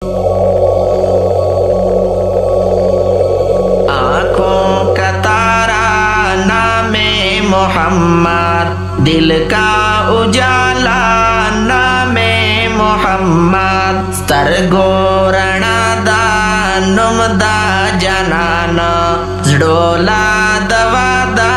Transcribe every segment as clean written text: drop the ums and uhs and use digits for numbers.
आँखों का तारा नामे मोहम्मद, दिल का उजाला नामे मोहम्मद, सरगोरणदा नुमदा जनान, जडोला दवादा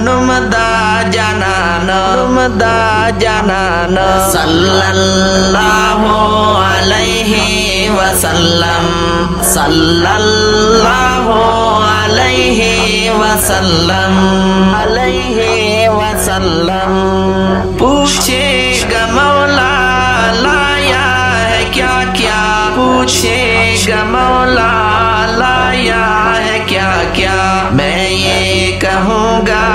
नुमदा जनान, नुमदा जनान। सल्लल्लाहु अलैहि वसल्लम, सल्लल्लाहु अलैहि वसल्लम, अलैहि वसल्लम। पूछेगा मौला लाया है क्या क्या, पूछेगा मौला लाया है क्या क्या, मैं ये कहूँगा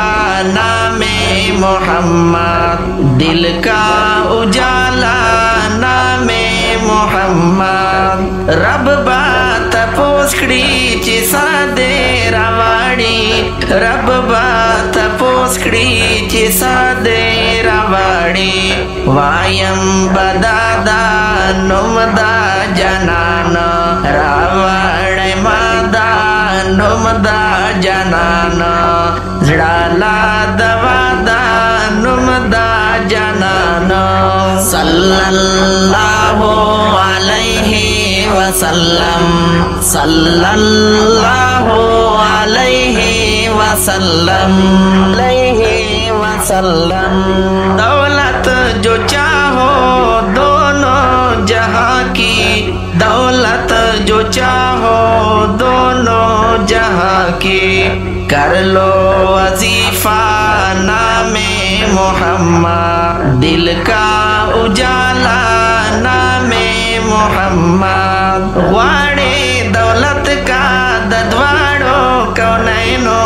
नामे मोहम्मद, दिल का उजाला नामे मोहम्मद। रब बात पोस्कड़ी सादे रवाड़ी, रब बात पोस्कड़ी सादे रवाड़ी, वायम बदादा नुमदा जनान, रावण मादा नुमदा जनान, जड़ाला दवादा नुमदा जनान। सल्लल्लाहु अलैहि वसल्लम, सल्लल्लाहु अलैहि वसल्लम, अलैहि वसल्लम। दौलत जो चाहो दोनों जहां की, दौलत जो चाहो दोनों जहां की, कर लो वजीफा नामे मोहम्मद, दिल का उजाला नामे मोहम्मद। वाड़े दौलत का ददवाड़ो कौनैनो,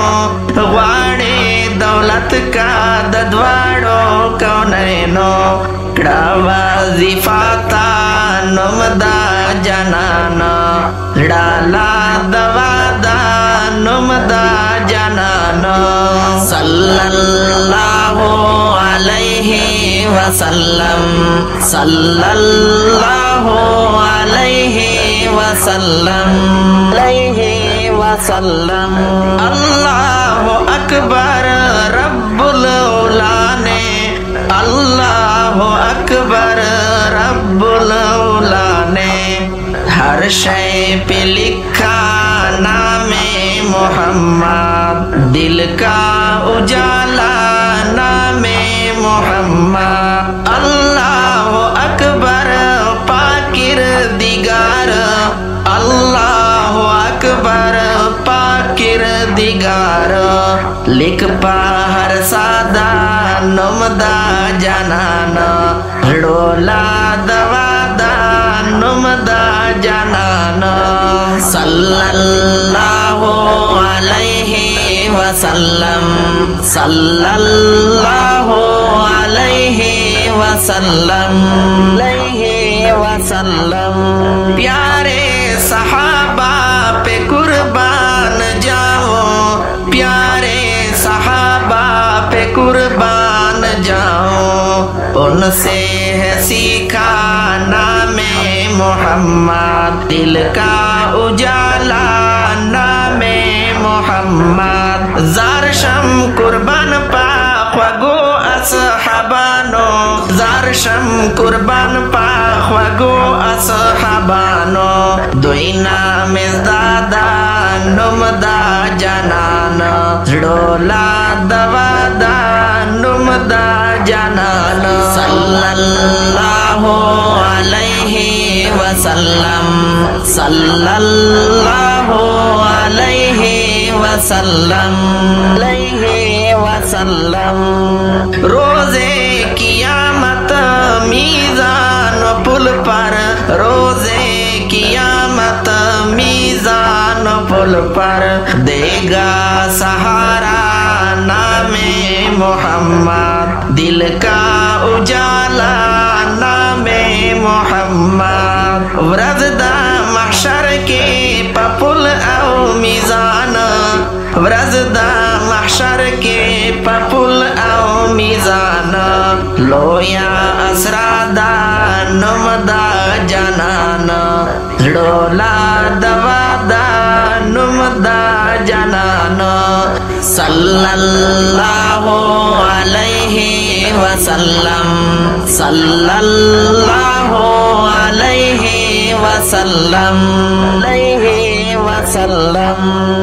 वाड़े दौलत का ददवाड़ो कौनैनो, वजीफाता नुमदा जनान, डाला दवादा नुमदा जनान। सल्लल्लाहु अलैहि वसल्लम, सल्लल्लाहु अलैहि वसल्लम, अलैहि वसल्लम। अल्लाहु अकबर रब्बुल उला ने, अल्लाहु अकबर रब्बुल उला ने, हर शय पे लिखा नामे मोहम्मद, दिल का उजाला नामे मोहम्मद। अल्लाहु अकबर पाकिर दिगार, अल्लाहु अकबर पाकिर दिगार, लिख पाहर सादा नुमदा जनान, डोला दवादा नुमदा जनान। सल्लल्लाहु अलैहि वसल्लम, सल्लल्लाहु अलैहि वसल्लम, अलैहि वसल्लम। प्यारे सहाबा पे कुर्बान जाओ, प्यारे सहाबा पे कुर्बान जाओ, उनसे है सीखा नामे मोहम्मद, दिल का उजाला नामे मोहम्मद। जारशम कुर्बान पाखवागो असहाबानो, जारशम कुर्बान पाखवागो असहाबानो, दुई नामे दादा नुमदा जनान, डोला दवादा नुमदा जनान। सल्लल्लाहु अलैहि वसल्लम, सल्लल्लाहु अलैहि वसल्लम, अलैहि वसल्लम। रोजे कियामत मीज़ान पुल पर, रोजे कियामत मीज़ान पुल पर, देगा सहारा नामे मोहम्मद, दिल का उजाला नामे मोहम्मद। व्रजदा महशर के पपुल औ मीज़ान, व्रजदा महशर के پل او میزان لویا اسرادا نم دا جانان زڑولا دوا دا نم دا جانان صلی اللہ علیہ وسلم صلی اللہ علیہ وسلم علیہ وسلم